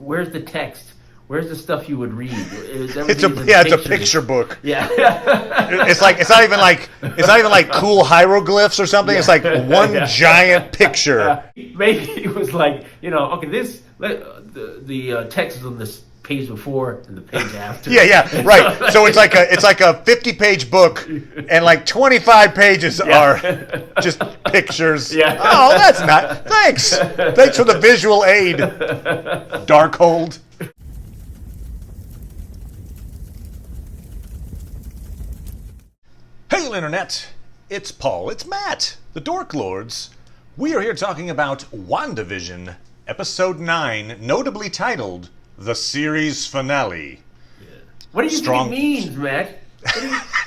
where's the text? Where's the stuff you would read? It's a picture book. Yeah. It's not even like cool hieroglyphs or something. Yeah. It's like one giant picture. Maybe it was like, okay, the text is on this page before and the page after. Yeah, right. So it's like a 50-page book, and like 25 pages are just pictures. Yeah. Oh, that's not. Thanks for the visual aid, Darkhold. Hail, Internet! It's Paul, it's Matt, the Dork Lords. We are here talking about WandaVision, Episode 9, notably titled The Series Finale. Yeah. What do you think it means, Matt? What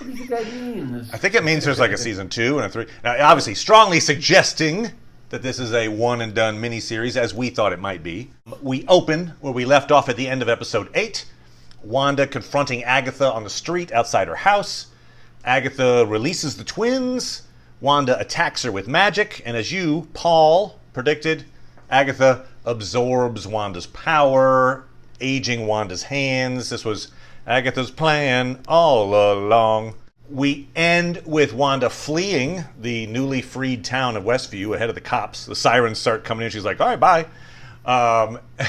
do you think that means? I think it means there's like a Season 2 and a 3. Now, obviously, strongly suggesting that this is a one-and-done miniseries, as we thought it might be. We open where we left off at the end of Episode 8, Wanda confronting Agatha on the street outside her house. Agatha releases the twins, Wanda attacks her with magic, and as you, Paul, predicted, Agatha absorbs Wanda's power, aging Wanda's hands. This was Agatha's plan all along. We end with Wanda fleeing the newly freed town of Westview ahead of the cops. The sirens start coming in. She's like, all right, bye.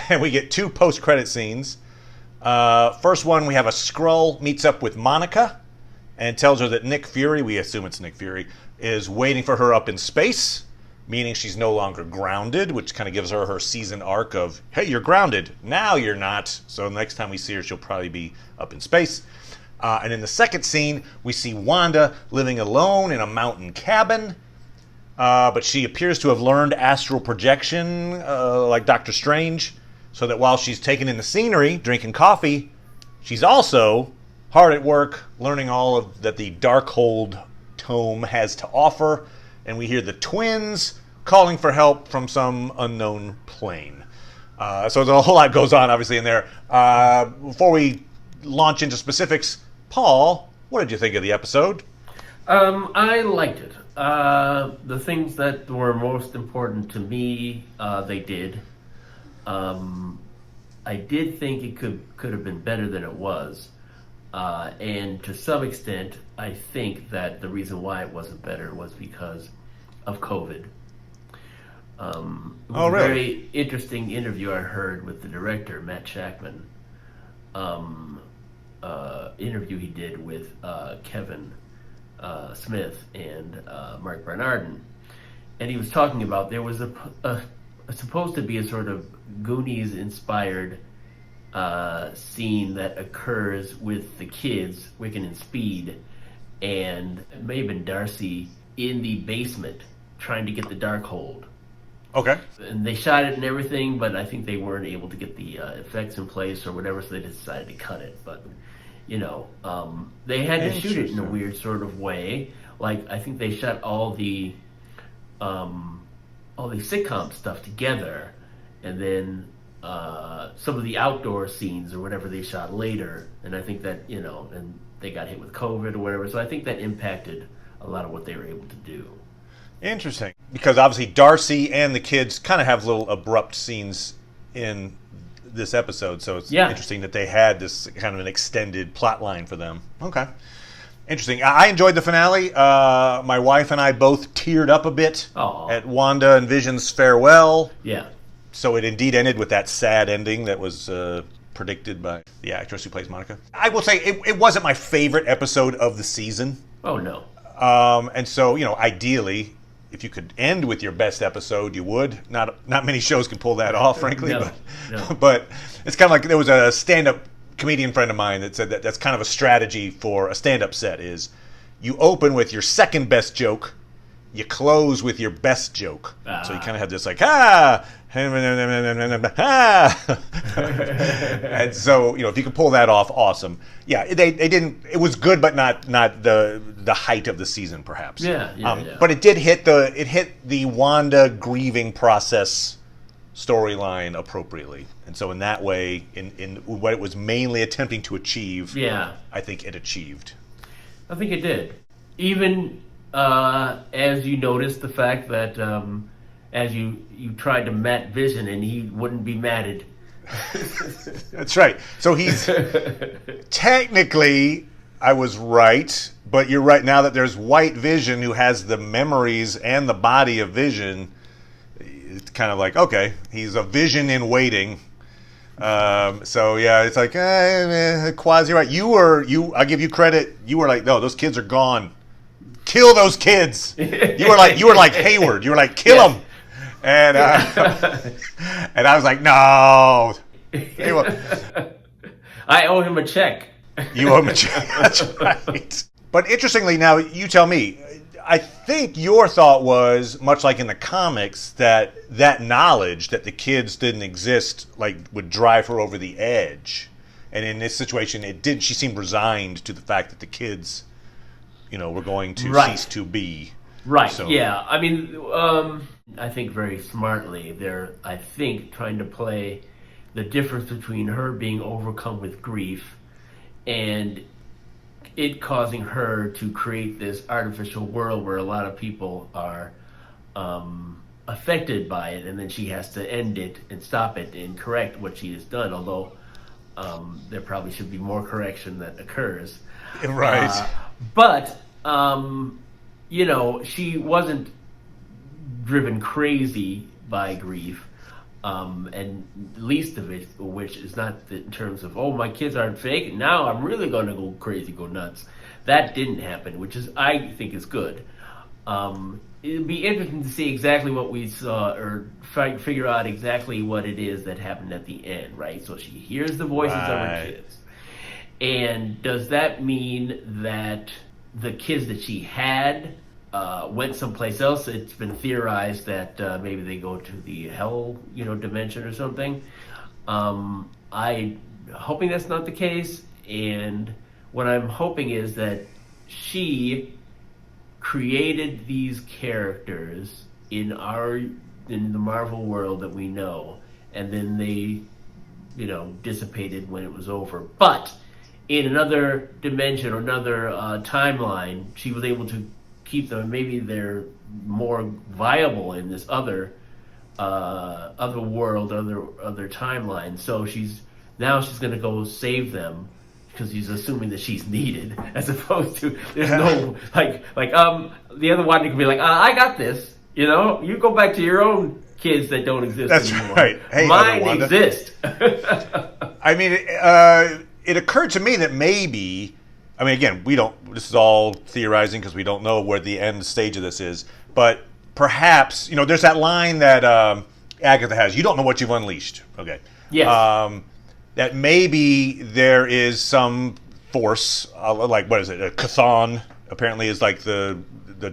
And we get two post-credit scenes. First one, we have a Skrull meets up with Monica and tells her that Nick Fury, we assume it's Nick Fury, is waiting for her up in space, meaning she's no longer grounded, which kind of gives her season arc of, hey, you're grounded. Now you're not. So next time we see her, she'll probably be up in space. And in the second scene, we see Wanda living alone in a mountain cabin, but she appears to have learned astral projection like Doctor Strange, so that while she's taking in the scenery, drinking coffee, she's also hard at work, learning all of that the Darkhold tome has to offer, and we hear the twins calling for help from some unknown plane. So there's a whole lot goes on, obviously, in there. Before we launch into specifics, Paul, what did you think of the episode? I liked it. The things that were most important to me, they did. I did think it could have been better than it was. And to some extent, I think that the reason why it wasn't better was because of COVID. It was really? A very interesting interview I heard with the director, Matt Shackman. Interview he did with Kevin Smith and Mark Bernardin. And he was talking about there was supposed to be a sort of Goonies-inspired scene that occurs with the kids, Wiccan and Speed, and it may have been Darcy in the basement trying to get the Darkhold. Okay. And they shot it and everything, but I think they weren't able to get the effects in place or whatever, so they decided to cut it. But, they had to shoot it in a weird sort of way. Like, I think they shot all the sitcom stuff together, and then some of the outdoor scenes or whatever they shot later, and I think that, and they got hit with COVID or whatever, so I think that impacted a lot of what they were able to do. Interesting. Because obviously Darcy and the kids kind of have little abrupt scenes in this episode, so it's interesting that they had this kind of an extended plot line for them. Okay. Interesting. I enjoyed the finale. My wife and I both teared up a bit at Wanda and Vision's farewell. Yeah. So it indeed ended with that sad ending that was predicted by the actress who plays Monica. I will say it wasn't my favorite episode of the season. Oh, no. And so, ideally, if you could end with your best episode, you would. Not many shows can pull that off, frankly. No. But it's kind of like there was a stand-up comedian friend of mine that said that that's kind of a strategy for a stand-up set is you open with your second best joke, you close with your best joke. So you kind of have this like, and so, if you could pull that off, awesome. Yeah, they didn't, it was good, but not the height of the season, perhaps. Yeah. But it did hit the Wanda grieving process storyline appropriately. And so in that way, in what it was mainly attempting to achieve, I think it achieved. I think it did. Even as you noticed the fact that as you tried to mat Vision and he wouldn't be matted, That's right. So he's technically, I was right, but you're right. Now that there's White Vision who has the memories and the body of Vision, it's kind of like, okay, he's a Vision in waiting. So yeah, it's like quasi right. I give you credit. You were like, no, those kids are gone. Kill those kids. You were like Hayward. You were like, kill them. And and I was like, no. I owe him a check. You owe him a check. That's right. But interestingly, now you tell me. I think your thought was, much like in the comics, that knowledge that the kids didn't exist would drive her over the edge. And in this situation, it did. She seemed resigned to the fact that the kids, were going to cease to be. Right. So, yeah. I mean, I think very smartly they're, trying to play the difference between her being overcome with grief and it causing her to create this artificial world where a lot of people are affected by it, and then she has to end it and stop it and correct what she has done, although there probably should be more correction that occurs. Right. But she wasn't driven crazy by grief, and least of it, which is not in terms of, oh, my kids aren't fake, now I'm really going to go crazy, go nuts. That didn't happen, which is, I think, is good. It'd be interesting to see exactly what we saw, or figure out exactly what it is that happened at the end, right? So she hears the voices of her kids. And does that mean that the kids that she had went someplace else? It's been theorized that maybe they go to the hell, dimension or something. I'm hoping that's not the case. And what I'm hoping is that she created these characters in the Marvel world that we know, and then they, dissipated when it was over. But in another dimension or another timeline, she was able to keep them. Maybe they're more viable in this other world, other timeline. So she's going to go save them because he's assuming that she's needed, as opposed to there's no the other one could be like, I got this. You go back to your own kids that don't exist That's anymore. right. Hey, mine exist. I mean, it occurred to me that maybe, again, this is all theorizing because we don't know where the end stage of this is, but perhaps, there's that line that Agatha has, you don't know what you've unleashed. Okay. Yes. That maybe there is some force, what is it, a Chthon, apparently is like the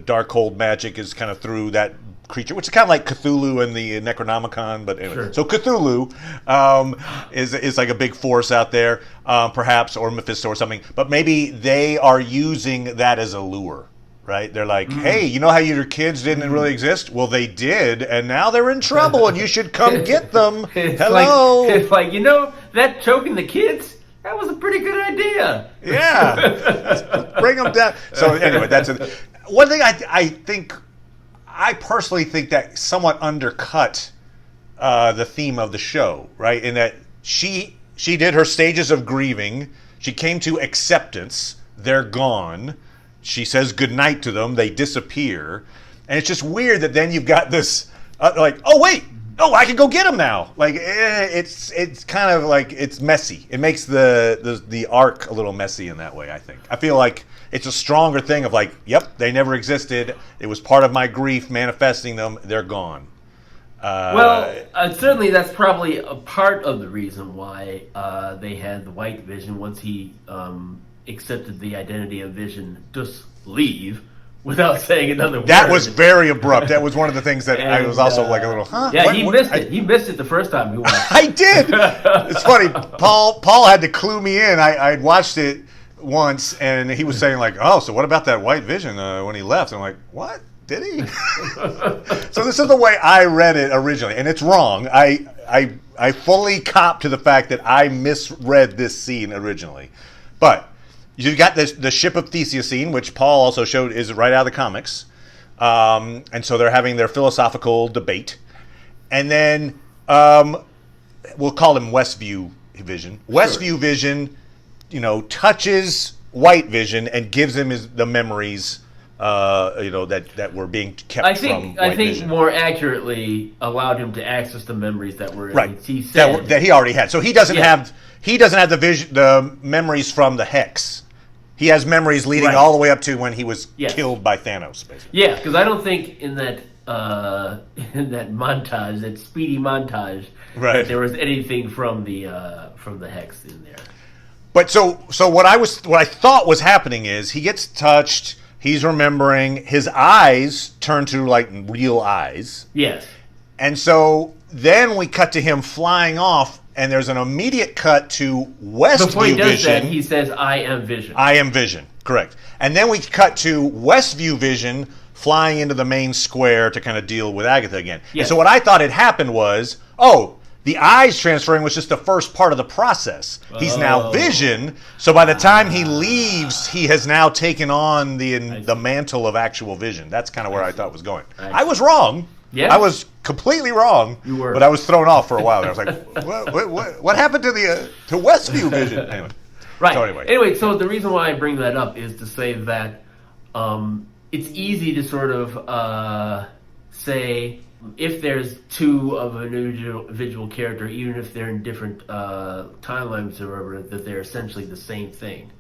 dark hold magic is kind of through that creature, which is kind of like Cthulhu and the Necronomicon, but anyway. Sure. So Cthulhu is like a big force out there, perhaps, or Mephisto or something. But maybe they are using that as a lure, right? They're like, hey, you know how your kids didn't really exist? Well, they did, and now they're in trouble, and you should come get them. Hello. It's like, that choking the kids, that was a pretty good idea. Yeah. Bring them down. So anyway, that's it. One thing I personally think that somewhat undercut the theme of the show, right? In that she did her stages of grieving. She came to acceptance. They're gone. She says goodnight to them. They disappear. And it's just weird that then you've got this, oh, wait. Oh, I can go get them now. It's kind of like, it's messy. It makes the arc a little messy in that way, I think. I feel like it's a stronger thing of yep, they never existed. It was part of my grief manifesting them. They're gone. Certainly that's probably a part of the reason why they had the White Vision once he accepted the identity of Vision, just leave without saying another word. That was very abrupt. That was one of the the things that I was also a little, huh? Yeah, he missed it. He missed it the first time he watched it. I did. It's funny. Paul had to clue me in. I'd watched it once, and he was saying oh, so what about that White Vision when he left? I'm like, what? Did he? So this is the way I read it originally, and it's wrong. I fully cop to the fact that I misread this scene originally. But you got the Ship of Theseus scene, which Paul also showed is right out of the comics. And so they're having their philosophical debate. And then we'll call him Westview Vision. Westview Vision, touches White Vision and gives him the memories, that were being kept from White Vision. More accurately allowed him to access the memories that were he said that he already had. So he doesn't have the memories from the Hex. He has memories leading all the way up to when he was killed by Thanos, basically. Yeah, because I don't think in that montage, that speedy montage, that there was anything from the Hex in there. But so what I thought was happening is he gets touched, he's remembering, his eyes turn to like real eyes. Yes. And so then we cut to him flying off, and there's an immediate cut to Westview Vision. Before he does that, he says, I am Vision. I am Vision, correct. And then we cut to Westview Vision flying into the main square to kind of deal with Agatha again. Yes. And so what I thought had happened was, the eyes transferring was just the first part of the process. He's now Vision, so by the time he leaves, he has now taken on the mantle of actual Vision. That's kind of where I thought it was going. I was wrong. Yeah. I was completely wrong. You were. But I was thrown off for a while. I was like, what happened to Westview Vision? Anyway. Right. So anyway, so the reason why I bring that up is to say that it's easy to sort of say, if there's two of an individual character, even if they're in different timelines or whatever, that they're essentially the same thing.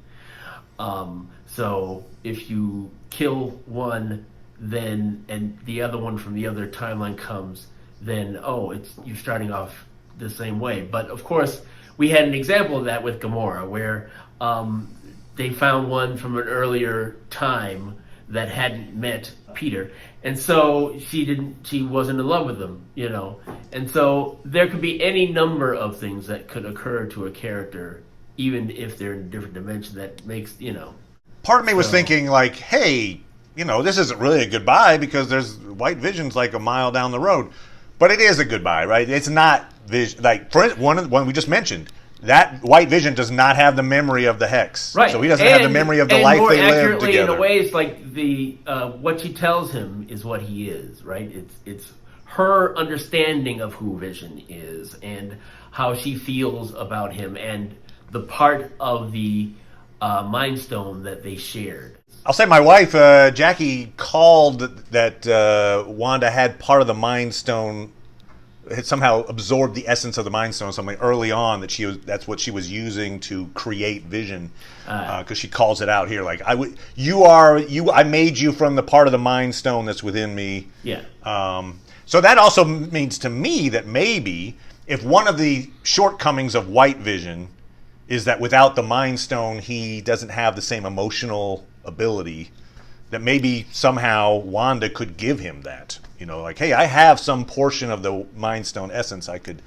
So if you kill one, then and the other one from the other timeline comes, then you're starting off the same way. But of course, we had an example of that with Gamora, where they found one from an earlier time that hadn't met Peter, and so she wasn't in love with him, and so there could be any number of things that could occur to a character, even if they're in a different dimension, that makes part of me was thinking like, hey, this isn't really a goodbye because there's White Vision's like a mile down the road, but it is a goodbye, right? It's not Vision, like for one we just mentioned. That White Vision does not have the memory of the Hex, right? So he doesn't have the memory of the life they lived together. In a way, it's like the what she tells him is what he is, right? It's her understanding of who Vision is and how she feels about him, and the part of the Mind Stone that they shared. I'll say my wife, Jackie, called that Wanda had part of the Mind Stone, had somehow absorbed the essence of the Mind Stone, something early on that's what she was using to create Vision, because she calls it out here, like I made you from the part of the Mind Stone that's within me. Yeah. So that also means to me that maybe if one of the shortcomings of White Vision is that without the Mind Stone he doesn't have the same emotional ability, that maybe somehow Wanda could give him that. Like, hey, I have some portion of the Mind Stone essence. I could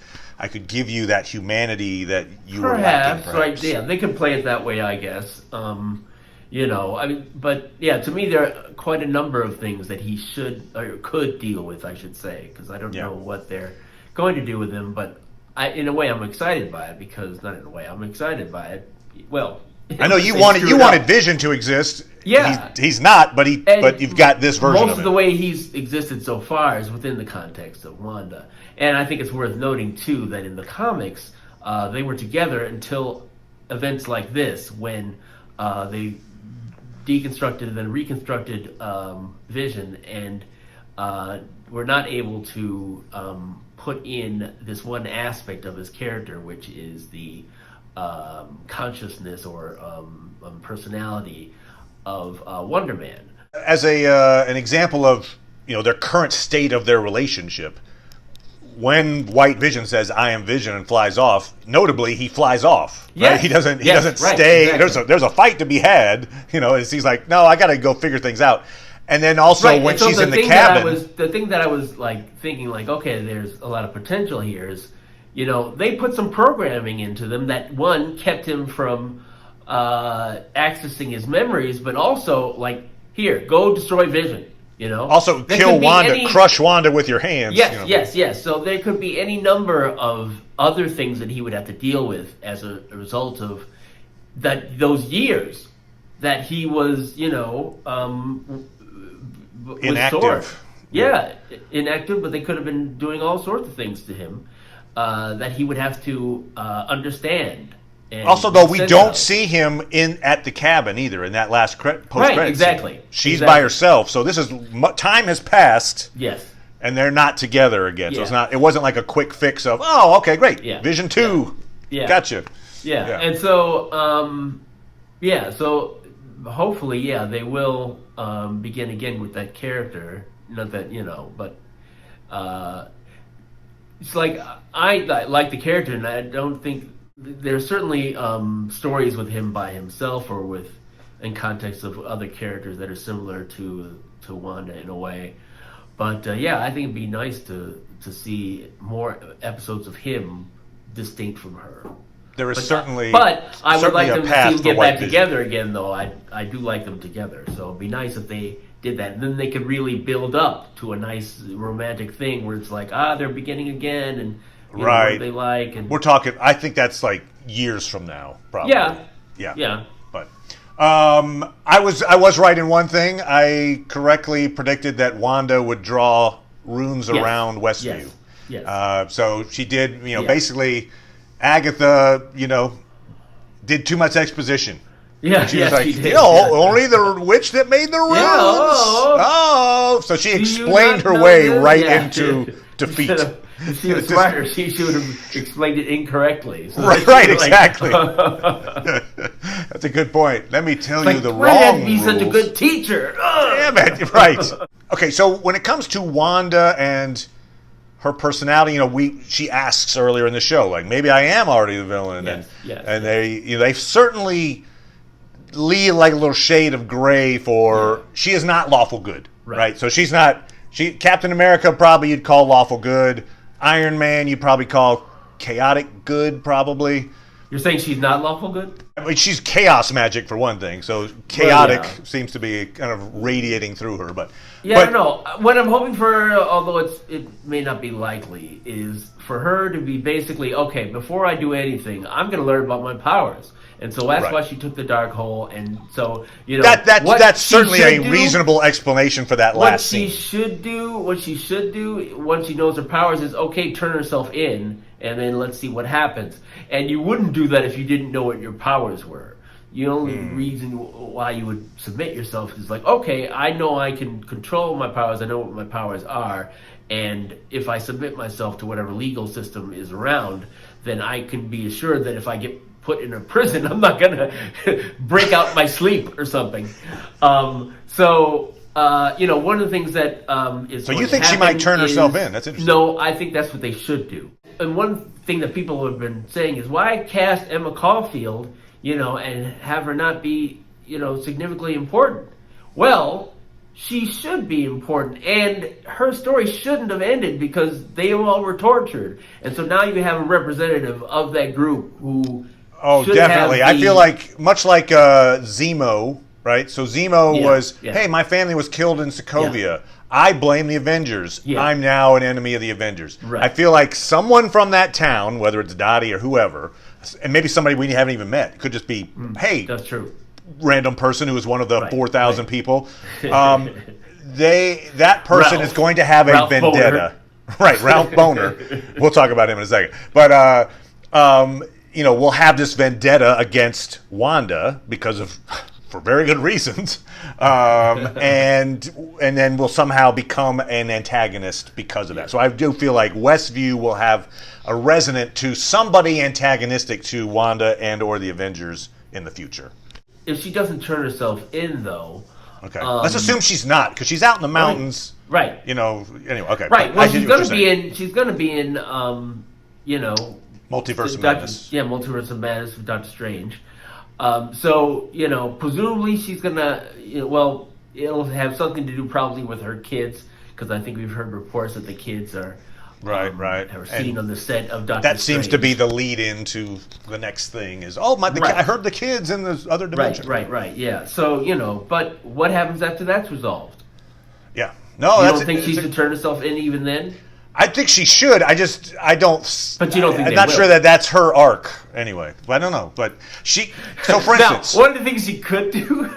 give you that humanity that you were lacking. Perhaps, right? Yeah, they could play it that way, I guess. But yeah, to me, there are quite a number of things that he should or could deal with, I should say, because I don't know what they're going to do with him. But in a way, I'm excited by it because I'm excited by it. Well, I know you wanted Vision to exist. Yeah, he's not, but you've got this version of it. Most of the way he's existed so far is within the context of Wanda, and I think it's worth noting too that in the comics they were together until events like this, when they deconstructed and then reconstructed Vision, and were not able to put in this one aspect of his character, which is the consciousness or personality of Wonder Man. As an example of their current state of their relationship, when White Vision says "I am Vision" and flies off, notably he flies off. Right? He doesn't stay. Exactly. There's a fight to be had. He's like, no, I got to go figure things out. And then also when she's in the cabin, the thing that I was like thinking, like, okay, there's a lot of potential here. Is they put some programming into them that one kept him from accessing his memories, but also like, here, go destroy Vision. Also kill Wanda, crush Wanda with your hands. Yes. So there could be any number of other things that he would have to deal with as a result of those years that he was, inactive. Yeah, inactive, but they could have been doing all sorts of things to him. that he would have to understand. And Also, though, we sense don't of. see him at the cabin either in that last post-credit Right, exactly. scene. She's Exactly. by herself, so this is time has passed. Yes. And they're not together again, so Yeah. it's not. It wasn't like a quick fix of, oh, okay, great, Yeah. Vision 2, Yeah. gotcha. Yeah. Yeah. And so, so hopefully, they will begin again with that character. Not that, but it's like I like the character, and I don't think there's certainly stories with him by himself or in context of other characters that are similar to Wanda in a way. But I think it'd be nice to see more episodes of him distinct from her. There is certainly, but I would certainly like a them to path see them to get White back Vision. together again, though. I do like them together, so it'd be nice if they did that. And then they could really build up to a nice romantic thing where it's like, they're beginning again, and you know, Right. what they like. And We're talking. I think that's like years from now, probably. yeah. But I was right in one thing. I correctly predicted that Wanda would draw runes Yes. around Westview. Yes. So she did. Yeah. Basically, Agatha, did too much exposition. Yeah, She was like, she did. only the witch that made the runes. So she explained her way right into defeat. If she was smarter, she would have explained it incorrectly. So Right, exactly. That's a good point. Let me tell you the why did I have wrong to be such a rules. good teacher? Damn it, right. Okay, so when it comes to Wanda and her personality, she asks earlier in the show, like, maybe I am already the villain. And they certainly leave like a little shade of gray for she is not lawful good, right? So she's not. Captain America probably you'd call lawful good. Iron Man you'd probably call chaotic good, probably. You're saying she's not lawful good? I mean, she's chaos magic for one thing, so chaotic seems to be kind of radiating through her. But I don't know. What I'm hoping for, although it may not be likely, is for her to be basically, okay, before I do anything, I'm going to learn about my powers. And so that's why she took the dark hole. And so, that's certainly a reasonable explanation for that last scene. What she should do, once she knows her powers, is, okay, turn herself in, and then let's see what happens. And you wouldn't do that if you didn't know what your powers were. The only reason why you would submit yourself is like, okay, I know I can control my powers, I know what my powers are, and if I submit myself to whatever legal system is around, then I can be assured that if I get put in a prison, I'm not going to break out my sleep or something. One of the things that is... So you think she might turn herself in? That's interesting. No, I think that's what they should do. And one thing that people have been saying is, why cast Emma Caulfield, and have her not be, significantly important? Well, she should be important, and her story shouldn't have ended because they all were tortured. And so now you have a representative of that group who... Oh, definitely. I feel like, much like Zemo, right? So Zemo was, hey, my family was killed in Sokovia. I blame the Avengers. I'm now an enemy of the Avengers. Right. I feel like someone from that town, whether it's Dottie or whoever, and maybe somebody we haven't even met, could just be, hey, that's true, random person who was one of the 4,000 people. That person Ralph. is going to have a vendetta. Right, Ralph Boner. We'll talk about him in a second. But we'll have this vendetta against Wanda for very good reasons, and then we'll somehow become an antagonist because of that. So I do feel like Westview will have a resonant to somebody antagonistic to Wanda and or the Avengers in the future. If she doesn't turn herself in, though... Okay, let's assume she's not, because she's out in the mountains. Right. Anyway, okay. Right, well, she's going to be in, Multiverse of Madness. Multiverse of Madness with Doctor Strange. Presumably she's going to, it'll have something to do probably with her kids, because I think we've heard reports that the kids are are seen on the set of Doctor Strange. That seems to be the lead into the next thing is, I heard the kids in the other dimension. Right, yeah. So, but what happens after that's resolved? Yeah. No, you don't think she should turn herself in even then? I think she should. I don't. But you don't think I'm not sure that that's her arc. Anyway, I don't know. But she. So, for instance, one of the things she could do,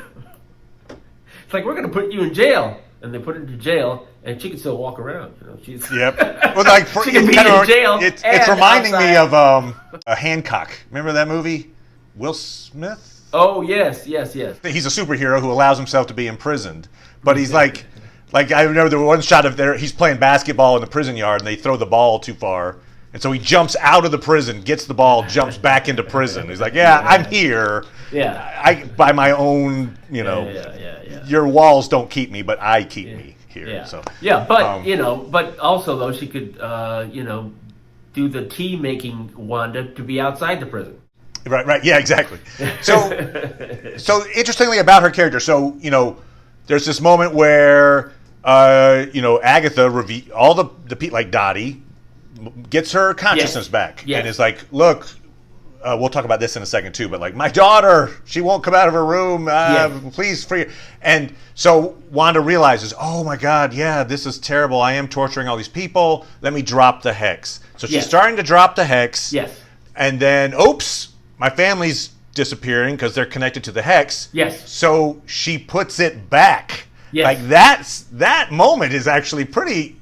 it's like, we're going to put you in jail, and they put her into jail, and she can still walk around. She's Yep. Well, like she can be in jail. It's reminding me of Hancock. Remember that movie? Will Smith? Oh yes. He's a superhero who allows himself to be imprisoned, but he's like I remember there was one shot of he's playing basketball in the prison yard, and they throw the ball too far, and so he jumps out of the prison, gets the ball, jumps back into prison. He's like, I'm here. Yeah. I by my own, your walls don't keep me, but I keep me here. Yeah. So but but also though she could do the tea making Wanda to be outside the prison. Right. Yeah, exactly. So interestingly about her character, there's this moment where Agatha all the people like Dottie gets her consciousness back and is like, look. We'll talk about this in a second too, but like my daughter, she won't come out of her room. Please free her. And so Wanda realizes, oh my God, this is terrible. I am torturing all these people. Let me drop the hex. So she's starting to drop the hex. Yes. And then, oops, my family's disappearing because they're connected to the hex. Yes. So she puts it back. Yes. Like that moment is actually pretty.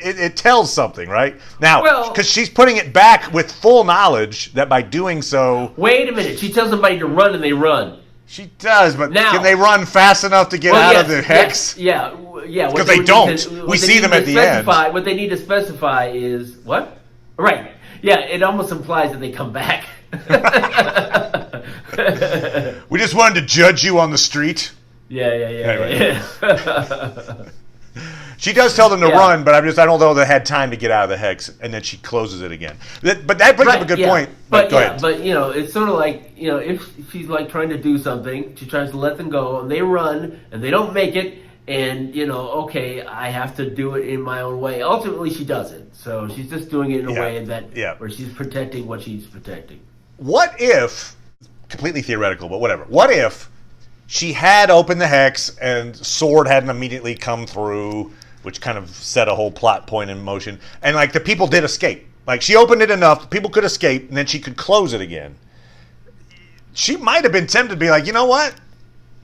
It tells something, right? Now, because she's putting it back with full knowledge that by doing so... Wait a minute. She tells somebody to run and they run. She does, but can they run fast enough to get out of the hex? Yeah. Because they don't. We see them at the end. What they need to specify is... What? Right. Yeah, it almost implies that they come back. We just wanted to judge you on the street. Yeah. She does tell them to run, but I don't know they had time to get out of the hex, and then she closes it again. But that brings up a good point. But go ahead. But it's sort of like if she's like trying to do something, she tries to let them go, and they run, and they don't make it, and okay, I have to do it in my own way. Ultimately, she doesn't. So she's just doing it in a way where she's protecting what she's protecting. What if, completely theoretical, but whatever. What if she had opened the hex and Sword hadn't immediately come through, which kind of set a whole plot point in motion, and like the people did escape. Like she opened it enough, people could escape, and then she could close it again. She might have been tempted to be like, you know what?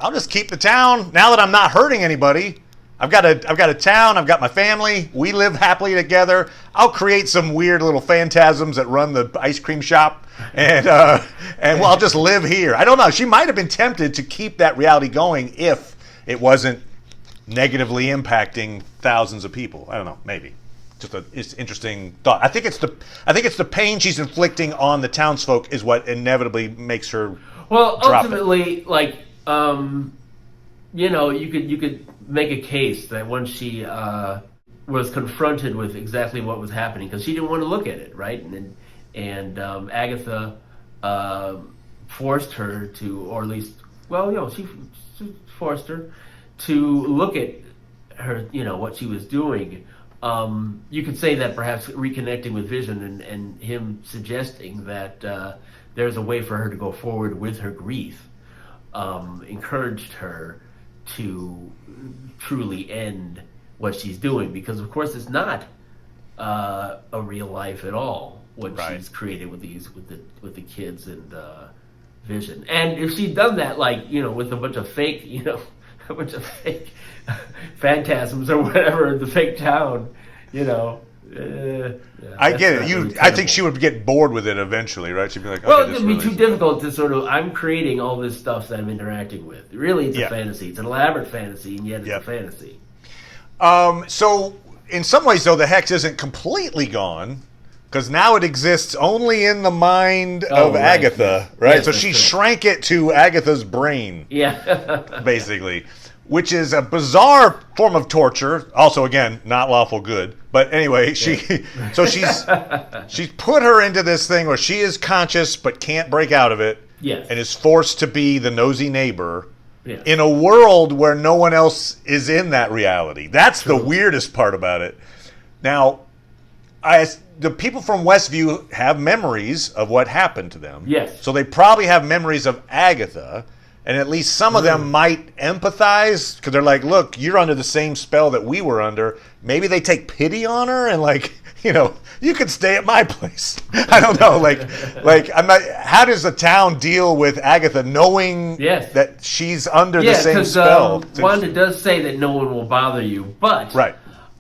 I'll just keep the town now that I'm not hurting anybody. I've got a town. I've got my family. We live happily together. I'll create some weird little phantasms that run the ice cream shop, and I'll just live here. I don't know. She might have been tempted to keep that reality going if it wasn't negatively impacting thousands of people. I don't know. Maybe it's interesting thought. I think it's the pain she's inflicting on the townsfolk is what inevitably makes her. Well, drop ultimately, it. You could make a case that when she was confronted with exactly what was happening, because she didn't want to look at it, right? And Agatha forced her to, or at least, she forced her to look at her, what she was doing. You could say that perhaps reconnecting with Vision and him suggesting that there's a way for her to go forward with her grief encouraged her to truly end what she's doing, because of course it's not a real life at all what she's created with the kids and Vision. And if she'd done that with a bunch of fake phantasms or whatever, the fake town, I get it. Really I think she would get bored with it eventually, right? She'd be like, well, it'd be too difficult to sort of, I'm creating all this stuff that I'm interacting with. Really, it's a fantasy. It's an elaborate fantasy, and yet it's a fantasy. So, in some ways, though, the hex isn't completely gone, because now it exists only in the mind of Agatha, right? Yes, so she shrank it to Agatha's brain. Yeah. Basically. Which is a bizarre form of torture. Also, again, not lawful good. But anyway, she's put her into this thing where she is conscious but can't break out of it. Yes. And is forced to be the nosy neighbor in a world where no one else is in that reality. That's the weirdest part about it. Now, the people from Westview have memories of what happened to them. Yes. So they probably have memories of Agatha. And at least some of them might empathize because they're like, look, you're under the same spell that we were under. Maybe they take pity on her and you could stay at my place. I don't know. I'm not, how does the town deal with Agatha knowing that she's under the same spell? Wanda does say that no one will bother you, but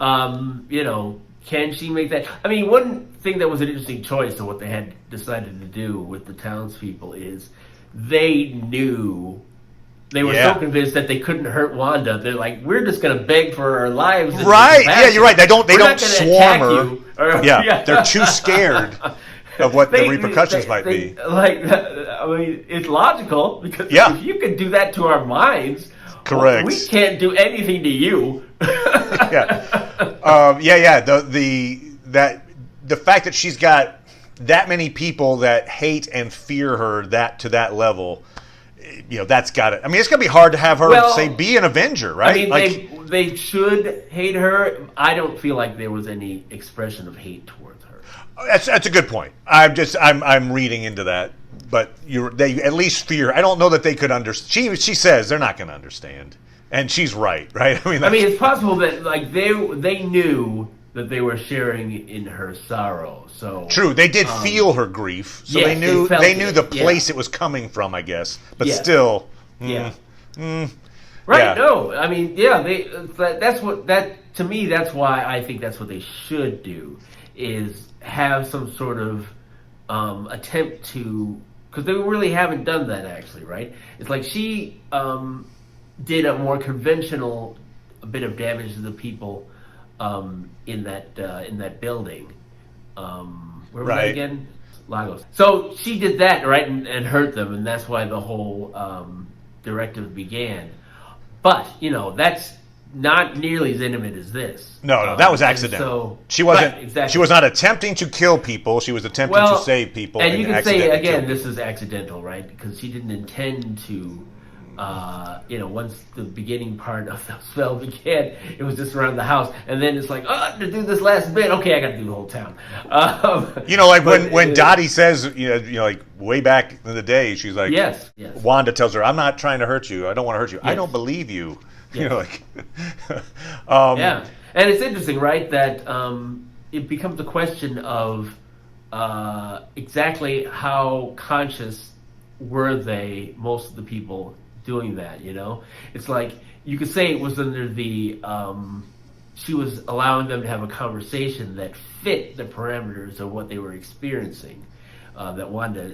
Can she make that? I mean, one thing that was an interesting choice of what they had decided to do with the townspeople is they knew. They were so convinced that they couldn't hurt Wanda. They're like, we're just going to beg for our lives. Right? Yeah, you're right. They don't swarm her. They're too scared of what the repercussions might be. It's logical because if you could do that to our minds, correct. We can't do anything to you. The fact that she's got that many people that hate and fear her to that level. That's got it. I mean, it's going to be hard to have her be an Avenger, right? I mean, they should hate her. I don't feel like there was any expression of hate towards her. That's a good point. I'm reading into that, but they at least fear. I don't know that they could understand. She says they're not going to understand, and she's right? I mean, it's possible that they knew that they were sharing in her sorrow. So true, they did feel her grief, so they knew the place it was coming from, I guess. But still, right? No, I mean, to me. That's why I think that's what they should do is have some sort of attempt to, because they really haven't done that actually, right? It's like she did a more conventional bit of damage to the people. In that building, where was that again? Lagos. So she did that, right, and hurt them, and that's why the whole directive began. But that's not nearly as intimate as this. No, that was accidental. So she wasn't. Exactly. She was not attempting to kill people. She was attempting to save people. And you can say again, this is accidental, right? Because she didn't intend to. Once the beginning part of the spell began, it was just around the house, and then it's like, to do this last bit, okay, I got to do the whole town. When Dottie says, like way back in the day, she's like, yes. Wanda tells her, "I'm not trying to hurt you. I don't want to hurt you. Yes. I don't believe you." Yes. And it's interesting, right, that it becomes a question of exactly how conscious were they, most of the people doing that, It's like, you could say it was under the, she was allowing them to have a conversation that fit the parameters of what they were experiencing. That Wanda,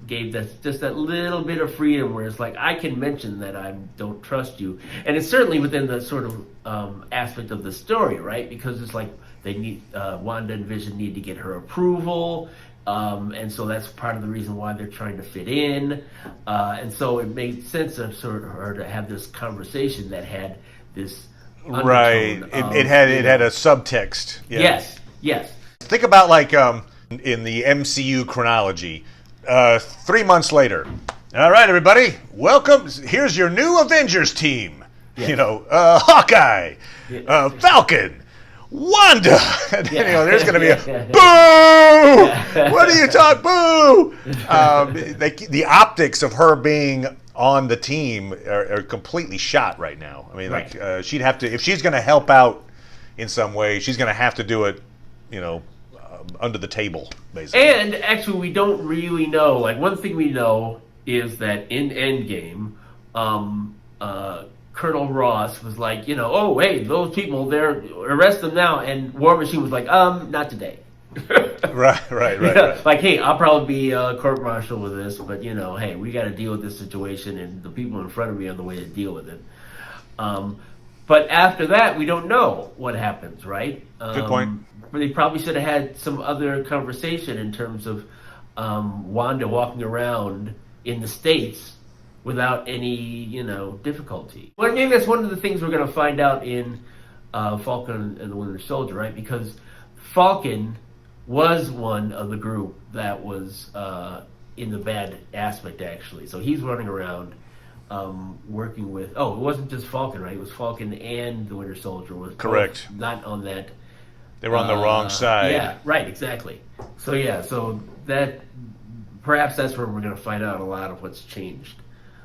gave just that little bit of freedom where it's like, I can mention that I don't trust you. And it's certainly within the sort of aspect of the story, right? Because it's like, they need, Wanda and Vision need to get her approval. And so that's part of the reason why they're trying to fit in. And so it made sense of sort of her to have this conversation that had this undertone. Right. It had a subtext. Yeah. Yes. Think about in the MCU chronology, 3 months later. All right, everybody, welcome. Here's your new Avengers team. Yes. Hawkeye, Falcon. Wanda! And then, there's going to be a boo! What are you talking? Boo! The optics of her being on the team are completely shot right now. I mean, she'd have to, if she's going to help out in some way, she's going to have to do it, under the table, basically. And actually, we don't really know. One thing we know is that in Endgame, Colonel Ross was like, oh, hey, those people, arrest them now. And War Machine was like, not today. Right. Like, hey, I'll probably be court-martial with this, but, hey, we got to deal with this situation, and the people in front of me are the way to deal with it. But after that, we don't know what happens, right? Good point. They probably should have had some other conversation in terms of Wanda walking around in the States without any, difficulty. Well, maybe that's one of the things we're going to find out in Falcon and the Winter Soldier, right? Because Falcon was one of the group that was in the bad aspect, actually. So he's running around working with... Oh, it wasn't just Falcon, right? It was Falcon and the Winter Soldier. Was correct. Not on that... They were on the wrong side. Yeah, right, exactly. So that... Perhaps that's where we're going to find out a lot of what's changed.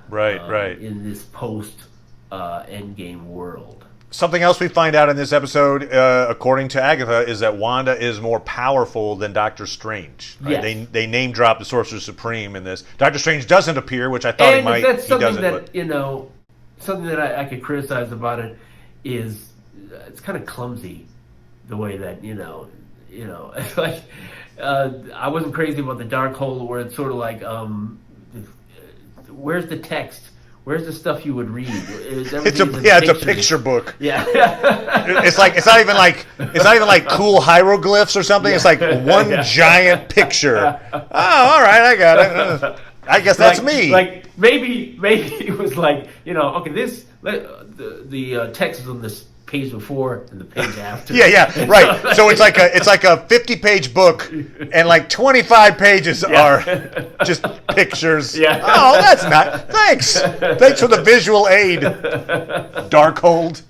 Right. In this post-Endgame world. Something else we find out in this episode, according to Agatha, is that Wanda is more powerful than Doctor Strange. Right? Yes. They name drop the Sorcerer Supreme in this. Doctor Strange doesn't appear, which I thought he might. That's something he that, something that I could criticize about it is it's kind of clumsy. the way that it's like I wasn't crazy about the Darkhold, where it's sort of like, where's the text? Where's the stuff you would read? It's a picture book. Yeah. It's not even like cool hieroglyphs or something. Yeah. It's like one giant picture. Oh, all right, I got it. I guess that's me. Like maybe it was like, okay, the text is on this page before and the page after. Yeah, right. So it's like a 50-page book, and like 25 pages are just pictures. Yeah. Oh, that's not. Thanks for the visual aid, Darkhold.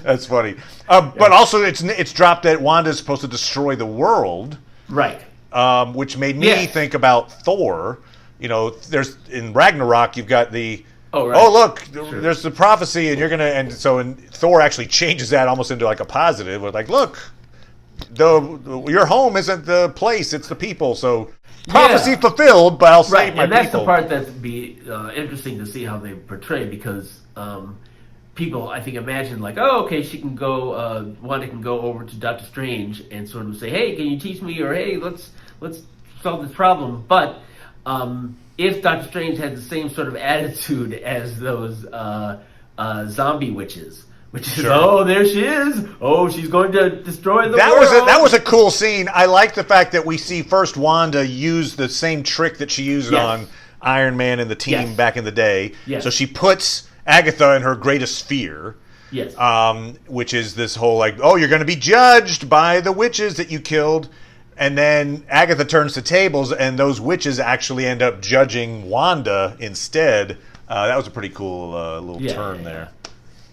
That's funny. But also, it's dropped that Wanda's supposed to destroy the world, right? Which made me think about Thor. There's in Ragnarok, you've got the. Oh, right. Oh, look, there's the prophecy, and Thor actually changes that almost into like a positive. Like, look, your home isn't the place, it's the people. So prophecy fulfilled, but I'll save my people. And that's the part that'd be interesting to see how they portray, because people, I think, imagine like, oh, okay, she can go, Wanda can go over to Doctor Strange and sort of say, hey, can you teach me? Or hey, let's solve this problem. But if Doctor Strange had the same sort of attitude as those zombie witches, which is, oh, there she is. Oh, she's going to destroy the world. That was a cool scene. I like the fact that we see first Wanda use the same trick that she used on Iron Man and the team back in the day. Yes. So she puts Agatha in her greatest fear. Yes. Which is this whole like, oh, you're going to be judged by the witches that you killed. And then Agatha turns the tables, and those witches actually end up judging Wanda instead. That was a pretty cool little turn there.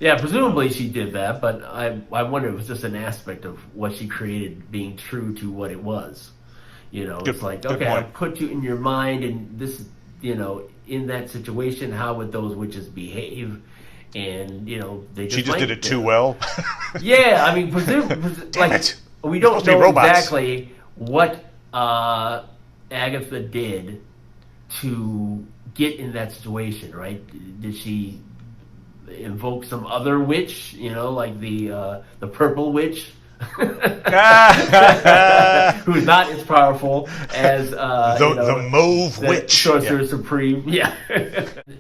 Yeah, presumably she did that, but I wonder if it was just an aspect of what she created being true to what it was. It's like, okay, I put you in your mind, and this, in that situation, how would those witches behave? And, they just... She just did it too well? Yeah, I mean, we don't know exactly what Agatha did to get in that situation, right? Did she invoke some other witch, like the purple witch, who's not as powerful as the mauve witch, sorcerer supreme? Yeah.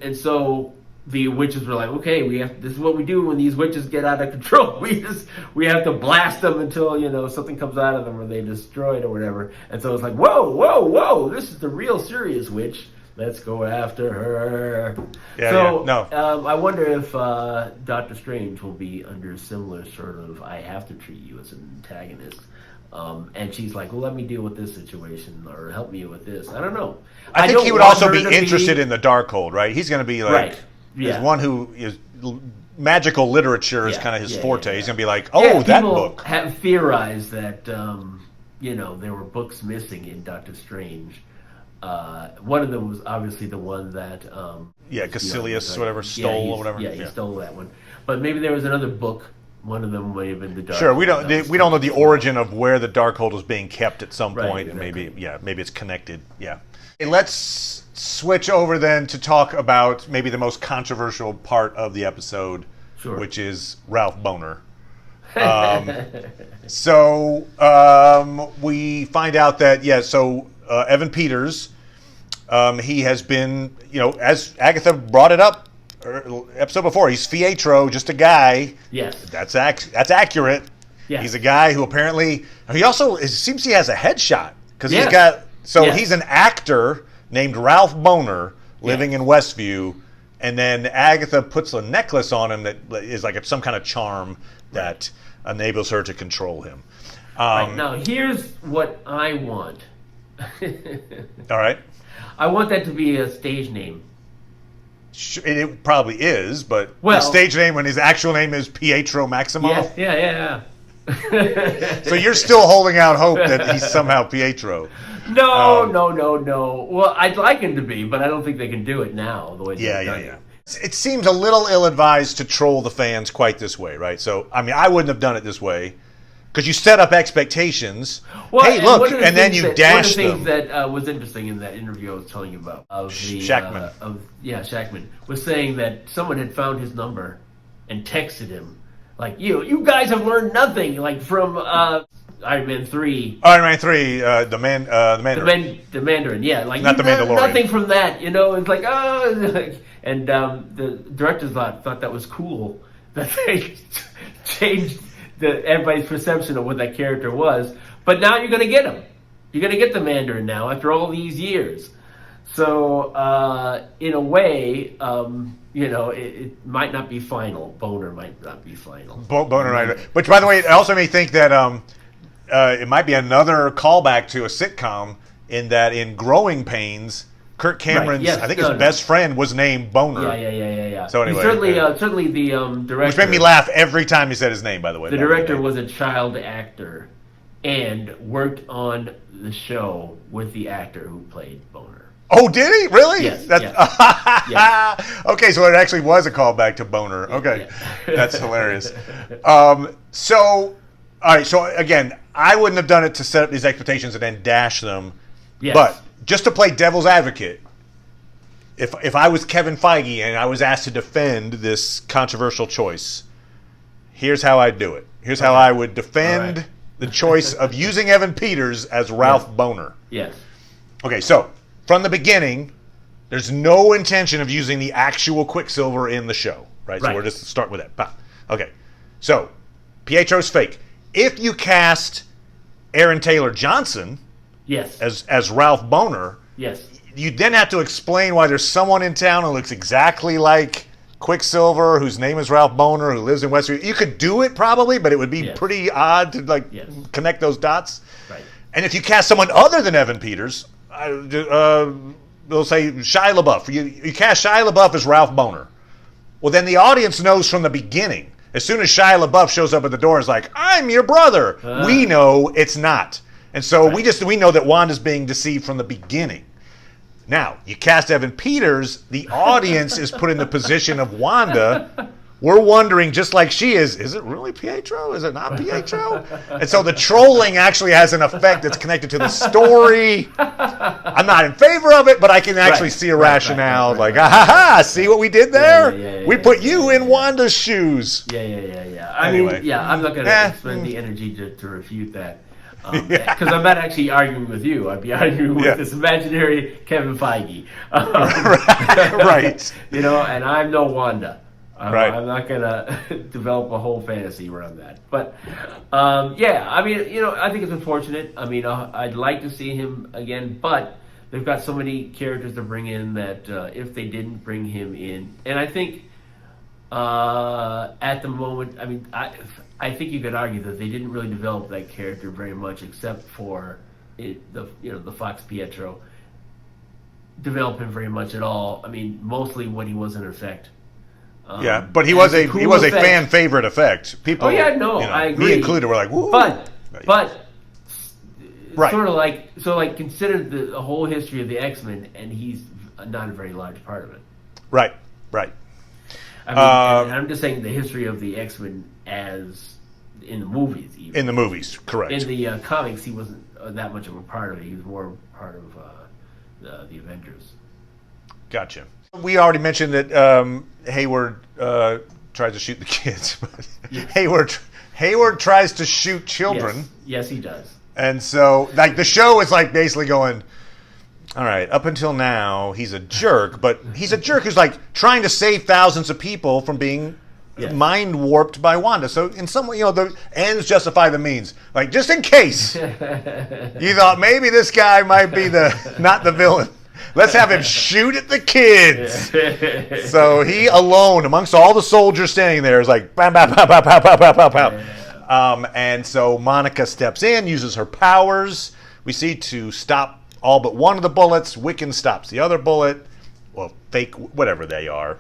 And so the witches were like, okay, this is what we do when these witches get out of control. We have to blast them until, something comes out of them or they destroy it or whatever. And so it's like, whoa, this is the real serious witch. Let's go after her. I wonder if Doctor Strange will be under similar sort of, I have to treat you as an antagonist. And she's like, well, let me deal with this situation or help me with this. I don't know. I think he would also be interested in the Darkhold, right? He's going to be like... Right. Yeah. Is one who is magical literature is kind of his forte. He's gonna be like, oh, that book. People have theorized that there were books missing in Doctor Strange. One of them was obviously the one that Caecilius whatever stole or whatever. Yeah, he stole that one. But maybe there was another book. One of them may have been the Darkhold. Sure, we don't know the origin of where the Darkhold was being kept at some point, exactly. And maybe it's connected. Yeah. And let's switch over then to talk about maybe the most controversial part of the episode, which is Ralph Boner. So we find out that Evan Peters, he has been, as Agatha brought it up episode before, he's Fietro, just a guy. Yes, that's accurate. Yes. He's a guy who apparently it seems he has a headshot because he's got. So he's an actor named Ralph Boner living in Westview, and then Agatha puts a necklace on him that is like some kind of charm that enables her to control him. Right. Now, here's what I want. All right. I want that to be a stage name. It probably is, but his stage name when his actual name is Pietro Maximo? Yeah. So you're still holding out hope that he's somehow Pietro. No. Well, I'd like him to be, but I don't think they can do it now the way they've done it. It seems a little ill-advised to troll the fans quite this way, right? So, I mean, I wouldn't have done it this way because you set up expectations. Well, hey, look, and then you dash them. One of the things that was interesting in that interview I was telling you about Shackman. Shackman was saying that someone had found his number and texted him Like, you guys have learned nothing, like from Iron Man 3. Iron Man 3, the Mandarin. The Mandarin, yeah. Like, Not the Mandalorian. Nothing from that, It's like, and the directors thought that was cool, that they changed everybody's perception of what that character was. But now you're going to get him. You're going to get the Mandarin now after all these years. So, in a way, it might not be final. Boner might not be final. Boner might. Which, by the way, it also may think that it might be another callback to a sitcom in that in Growing Pains, Kirk Cameron's, Yes, I think his best friend was named Boner. Yeah. So anyway, certainly the director, which made me laugh every time he said his name. By the way, the director was a child actor and worked on the show with the actor who played Boner. Oh, did he really? Yes. Yes. Okay, so it actually was a callback to Boner. Okay, that's hilarious. So, all right. So again, I wouldn't have done it to set up these expectations and then dash them. Yes. But just to play devil's advocate, if I was Kevin Feige and I was asked to defend this controversial choice, here's how I'd do it. Here's how I would defend the choice of using Evan Peters as Ralph Boner. Yes. Okay, so from the beginning, there's no intention of using the actual Quicksilver in the show, right? So we're just to start with that. Okay, so Pietro's fake. If you cast Aaron Taylor Johnson, as Ralph Boner, you then have to explain why there's someone in town who looks exactly like Quicksilver, whose name is Ralph Boner, who lives in West Virginia. You could do it probably, but it would be pretty odd to connect those dots. Right. And if you cast someone other than Evan Peters, they'll say Shia LaBeouf. You cast Shia LaBeouf as Ralph Boner. Well, then the audience knows from the beginning. As soon as Shia LaBeouf shows up at the door, it's like, I'm your brother. We know it's not. And so we know that Wanda's being deceived from the beginning. Now, you cast Evan Peters, the audience is put in the position of Wanda. We're wondering, just like she is it really Pietro? Is it not Pietro? And so the trolling actually has an effect that's connected to the story. I'm not in favor of it, but I can actually see a rationale. See what we did there? We put you in Wanda's shoes. Yeah. I'm not going to spend the energy to refute that. Because I'm not actually arguing with you. I'd be arguing with this imaginary Kevin Feige. Right. And I'm no Wanda. I'm not going to develop a whole fantasy around that. But, I think it's unfortunate. I'd like to see him again, but they've got so many characters to bring in that if they didn't bring him in, and I think at the moment, I think you could argue that they didn't really develop that character very much, except for the Fox Pietro. Develop him very much at all. Mostly when he was in effect. But he was a fan favorite effect. People, I agree. Me included, were like, woo. But sort of like consider the whole history of the X-Men, and he's not a very large part of it. Right. And I'm just saying the history of the X-Men as in the movies. Even. In the movies, correct. In the comics, he wasn't that much of a part of it. He was more part of the Avengers. Gotcha. We already mentioned that Hayward tries to shoot the kids. Hayward tries to shoot children. Yes, he does. And so, the show is basically going, all right, up until now, he's a jerk, but he's a jerk who's trying to save thousands of people from being mind warped by Wanda. So in some way, the ends justify the means. Just in case you thought maybe this guy might be not the villain. Let's have him shoot at the kids. So he alone, amongst all the soldiers standing there, is like, bam, bam, bam, bam, bam, bam, bam, bam, bam. And so Monica steps in, uses her powers. We see to stop all but one of the bullets. Wiccan stops the other bullet. Well, fake, whatever they are.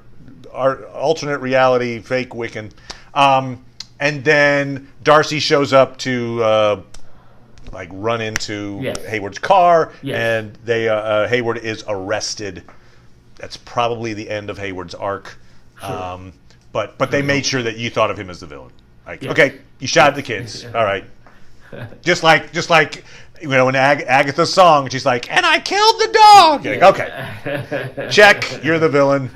Our alternate reality, fake Wiccan. And then Darcy shows up to run into Hayward's car, and Hayward is arrested. That's probably the end of Hayward's arc. Sure. But they made sure that you thought of him as the villain. Okay, you shot at the kids. All right. Just like You know, in Agatha's song, she's like, "And I killed the dog." You're like, okay, check. You're the villain.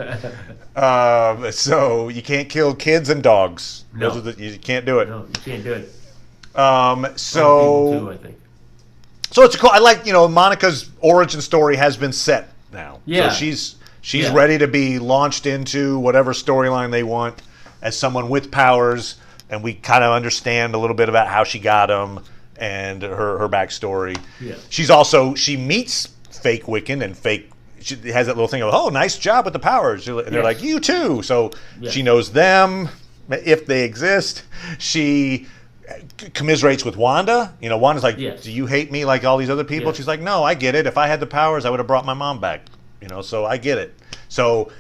So you can't kill kids and dogs. No. You can't do it. No, you can't do it. So People too, I think. So it's cool. I like, Monica's origin story has been set now. Yeah. So she's ready to be launched into whatever storyline they want as someone with powers, and we kind of understand a little bit about how she got them and her backstory. Yeah. She meets fake Wiccan and she has that little thing of, oh, nice job with the powers. And they're like, you too. So she knows them, if they exist. She commiserates with Wanda. Wanda's like, do you hate me like all these other people? She's like, no, I get it. If I had the powers, I would have brought my mom back. So I get it. So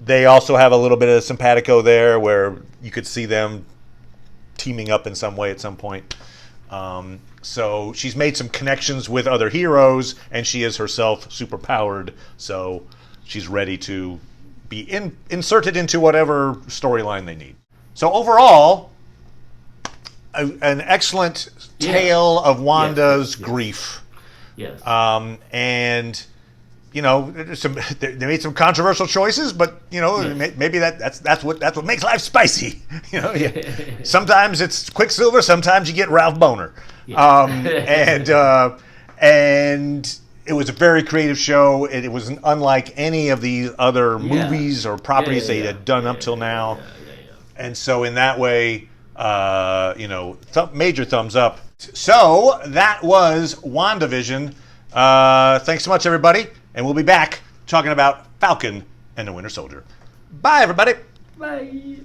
they also have a little bit of simpatico there where you could see them teaming up in some way at some point. So she's made some connections with other heroes, and she is herself super powered. So she's ready to be inserted into whatever storyline they need. So overall, an excellent tale of Wanda's grief. Yes. And they made some controversial choices, but maybe that's what makes life spicy. Sometimes it's Quicksilver, sometimes you get Ralph Boner. And it was a very creative show. It was unlike any of the other movies or properties they had done up till now. And so in that way, major thumbs up. So that was WandaVision. Thanks so much, everybody. And we'll be back talking about Falcon and the Winter Soldier. Bye, everybody. Bye.